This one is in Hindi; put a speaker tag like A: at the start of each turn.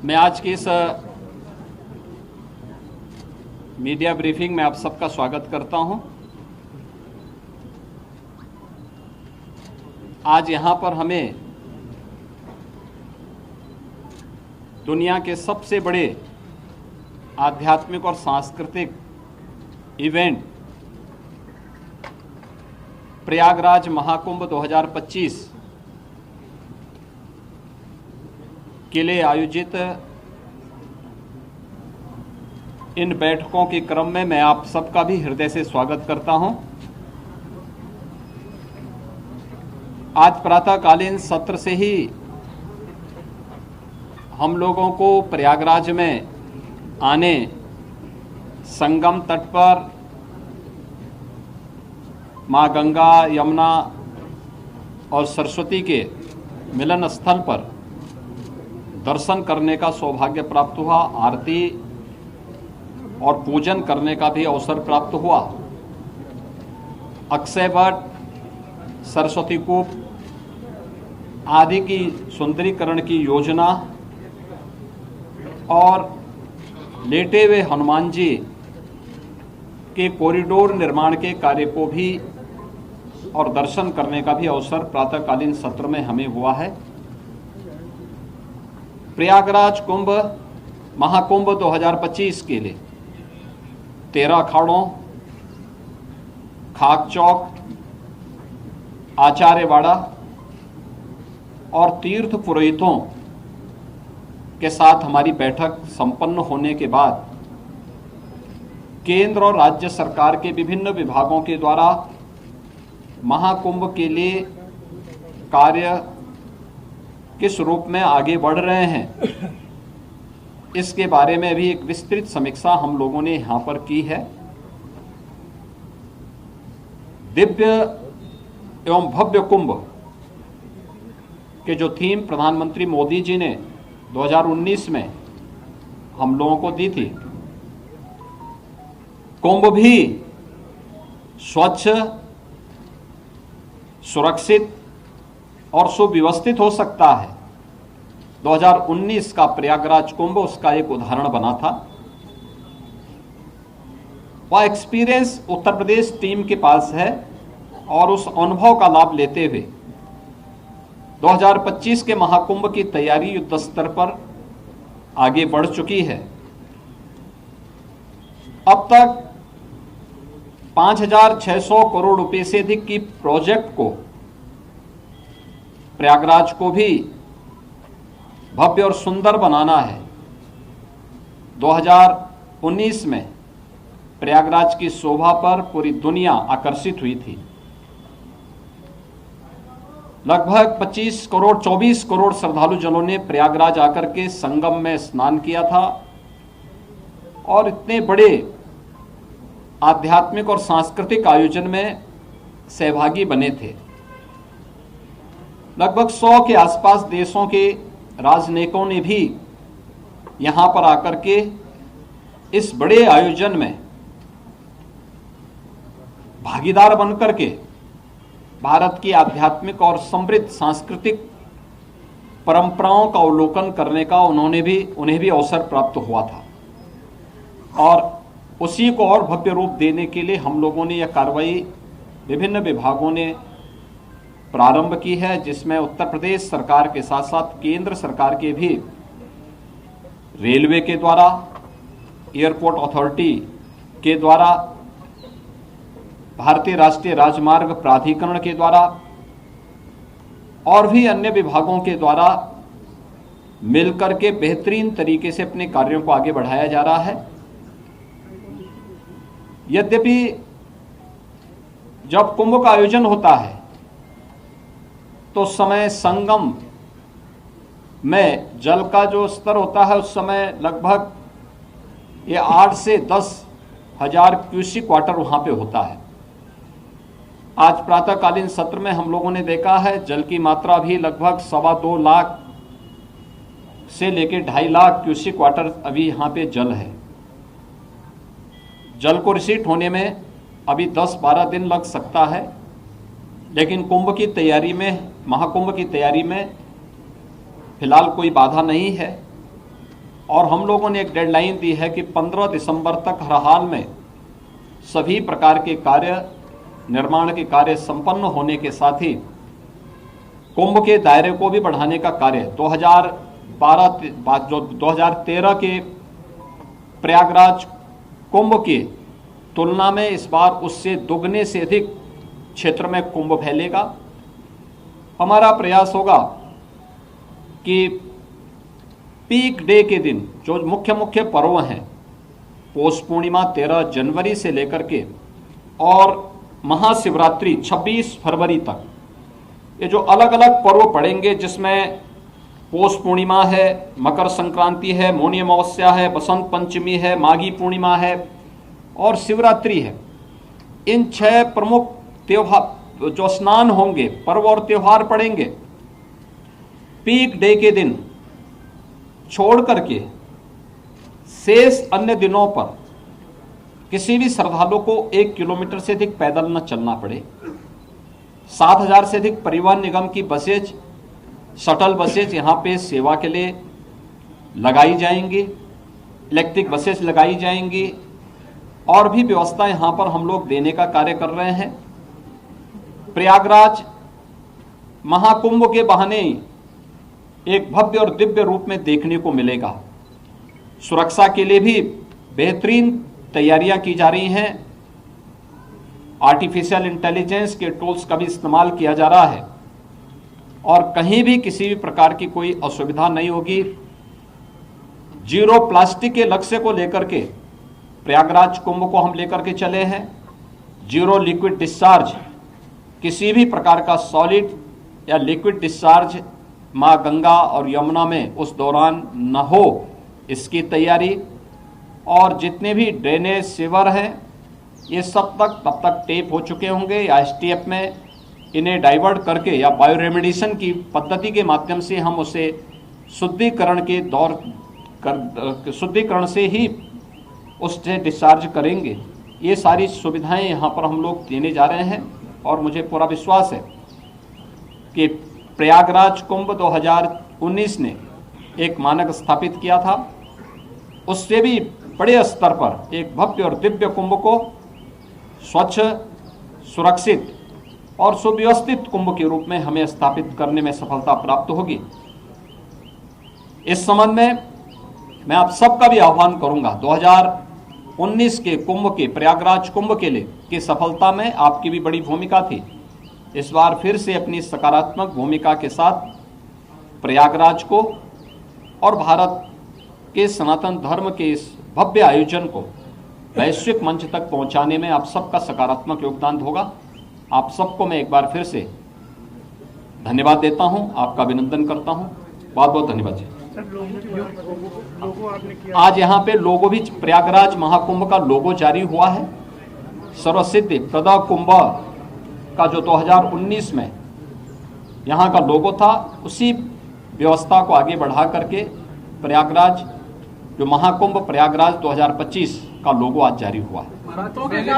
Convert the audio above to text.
A: मैं आज की इस मीडिया ब्रीफिंग में आप सबका स्वागत करता हूं। आज यहां पर हमें दुनिया के सबसे बड़े आध्यात्मिक और सांस्कृतिक इवेंट प्रयागराज महाकुंभ 2025 के लिए आयोजित इन बैठकों के क्रम में मैं आप सबका भी हृदय से स्वागत करता हूं। आज प्रातःकालीन सत्र से ही हम लोगों को प्रयागराज में आने, संगम तट पर मां गंगा, यमुना और सरस्वती के मिलन स्थल पर दर्शन करने का सौभाग्य प्राप्त हुआ। आरती और पूजन करने का भी अवसर प्राप्त हुआ। अक्षय वट, सरस्वती कूप आदि की सुंदरीकरण की योजना और लेटे हुए हनुमान जी के कॉरिडोर निर्माण के कार्य को भी और दर्शन करने का भी अवसर प्रातःकालीन सत्र में हमें हुआ है। प्रयागराज कुंभ महाकुंभ 2025 के लिए 13 अखाड़ों, खाक चौक, आचार्यवाड़ा और तीर्थ पुरोहितों के साथ हमारी बैठक संपन्न होने के बाद केंद्र और राज्य सरकार के विभिन्न विभागों के द्वारा महाकुंभ के लिए कार्य किस रूप में आगे बढ़ रहे हैं, इसके बारे में भी एक विस्तृत समीक्षा हम लोगों ने यहां पर की है। दिव्य एवं भव्य कुंभ के जो थीम प्रधानमंत्री मोदी जी ने 2019 में हम लोगों को दी थी, कुंभ भी स्वच्छ, सुरक्षित और सुव्यवस्थित हो सकता है। 2019 का प्रयागराज कुंभ उसका एक उदाहरण बना था। वह एक्सपीरियंस उत्तर प्रदेश टीम के पास है और उस अनुभव का लाभ लेते हुए 2025 के महाकुंभ की तैयारी युद्ध स्तर पर आगे बढ़ चुकी है। अब तक 5,600 करोड़ रुपए से अधिक की प्रोजेक्ट को, प्रयागराज को भी भव्य और सुंदर बनाना है। 2019 में प्रयागराज की शोभा पर पूरी दुनिया आकर्षित हुई थी। लगभग 24 करोड़ श्रद्धालु जनों ने प्रयागराज आकर के संगम में स्नान किया था और इतने बड़े आध्यात्मिक और सांस्कृतिक आयोजन में सहभागी बने थे। लगभग 100 के आसपास देशों के राजनयिकों ने भी यहां पर आकर के इस बड़े आयोजन में भागीदार बनकर के भारत की आध्यात्मिक और समृद्ध सांस्कृतिक परंपराओं का अवलोकन करने का उन्हें भी अवसर प्राप्त हुआ था और उसी को और भव्य रूप देने के लिए हम लोगों ने यह कार्रवाई विभिन्न विभागों ने प्रारंभ की है, जिसमें उत्तर प्रदेश सरकार के साथ साथ केंद्र सरकार के भी रेलवे के द्वारा, एयरपोर्ट अथॉरिटी के द्वारा, भारतीय राष्ट्रीय राजमार्ग प्राधिकरण के द्वारा और भी अन्य विभागों के द्वारा मिलकर के बेहतरीन तरीके से अपने कार्यों को आगे बढ़ाया जा रहा है। यद्यपि जब कुंभ का आयोजन होता है तो उस समय संगम में जल का जो स्तर होता है उस समय लगभग ये 8 से 10 हजार क्यूसिक वाटर वहां पे होता है। आज प्रातःकालीन सत्र में हम लोगों ने देखा है जल की मात्रा भी लगभग 2.25 लाख से लेकर 2.5 लाख क्यूसिक वाटर अभी यहाँ पे जल है। जल को रिसीट होने में अभी 10-12 दिन लग सकता है, लेकिन कुंभ की तैयारी में, महाकुंभ की तैयारी में फिलहाल कोई बाधा नहीं है। और हम लोगों ने एक डेडलाइन दी है कि 15 दिसंबर तक हर हाल में सभी प्रकार के कार्य, निर्माण के कार्य संपन्न होने के साथ ही कुंभ के दायरे को भी बढ़ाने का कार्य 2013 के प्रयागराज कुंभ की तुलना में इस बार उससे दुगने से अधिक क्षेत्र में कुंभ फैलेगा। हमारा प्रयास होगा कि पीक डे के दिन जो मुख्य मुख्य पर्व हैं, पौष पूर्णिमा 13 जनवरी से लेकर के और महाशिवरात्रि 26 फरवरी तक, ये जो अलग अलग पर्व पड़ेंगे, जिसमें पौष पूर्णिमा है, मकर संक्रांति है, मौनी अमावस्या है, बसंत पंचमी है, माघी पूर्णिमा है और शिवरात्रि है। इन 6 प्रमुख त्योहार जो स्नान होंगे, पर्व और त्योहार पड़ेंगे, पीक डे के दिन छोड़ करके शेष अन्य दिनों पर किसी भी श्रद्धालु को 1 किलोमीटर से अधिक पैदल न चलना पड़े। 7000 से अधिक परिवहन निगम की बसेज, शटल बसेज यहाँ पे सेवा के लिए लगाई जाएंगी, इलेक्ट्रिक बसेज लगाई जाएंगी और भी व्यवस्था यहाँ पर हम लोग देने का कार्य कर रहे हैं। प्रयागराज महाकुंभ के बहाने एक भव्य और दिव्य रूप में देखने को मिलेगा। सुरक्षा के लिए भी बेहतरीन तैयारियां की जा रही हैं। आर्टिफिशियल इंटेलिजेंस के टूल्स का भी इस्तेमाल किया जा रहा है और कहीं भी किसी भी प्रकार की कोई असुविधा नहीं होगी। जीरो प्लास्टिक के लक्ष्य को लेकर के प्रयागराज कुंभ को हम लेकर के चले हैं। जीरो लिक्विड डिस्चार्ज, किसी भी प्रकार का सॉलिड या लिक्विड डिस्चार्ज मां गंगा और यमुना में उस दौरान न हो, इसकी तैयारी। और जितने भी ड्रेनेज सीवर हैं, ये सब तब तक टेप हो चुके होंगे या एसटीएफ में इन्हें डाइवर्ट करके या बायोरेमेडिएशन की पद्धति के माध्यम से हम उसे शुद्धिकरण से ही उससे डिस्चार्ज करेंगे। ये सारी सुविधाएं यहाँ पर हम लोग देने जा रहे हैं और मुझे पूरा विश्वास है कि प्रयागराज कुंभ 2019 ने एक मानक स्थापित किया था, उससे भी बड़े स्तर पर एक भव्य और दिव्य कुंभ को स्वच्छ, सुरक्षित और सुव्यवस्थित कुंभ के रूप में हमें स्थापित करने में सफलता प्राप्त होगी। इस संबंध में मैं आप सबका भी आह्वान करूंगा। 2019 के कुंभ के, प्रयागराज कुंभ के लिए की सफलता में आपकी भी बड़ी भूमिका थी। इस बार फिर से अपनी सकारात्मक भूमिका के साथ प्रयागराज को और भारत के सनातन धर्म के इस भव्य आयोजन को वैश्विक मंच तक पहुंचाने में आप सबका सकारात्मक योगदान होगा। आप सबको मैं एक बार फिर से धन्यवाद देता हूं, आपका अभिनंदन करता हूं। बहुत बहुत धन्यवाद जी। आज यहाँ पे लोगो भी, प्रयागराज महाकुंभ का लोगो जारी हुआ है। सर्वसिद्धि प्रदा कुंभ का जो 2019 में यहाँ का लोगो था, उसी व्यवस्था को आगे बढ़ा करके प्रयागराज जो महाकुंभ प्रयागराज 2025 का लोगो आज जारी हुआ है।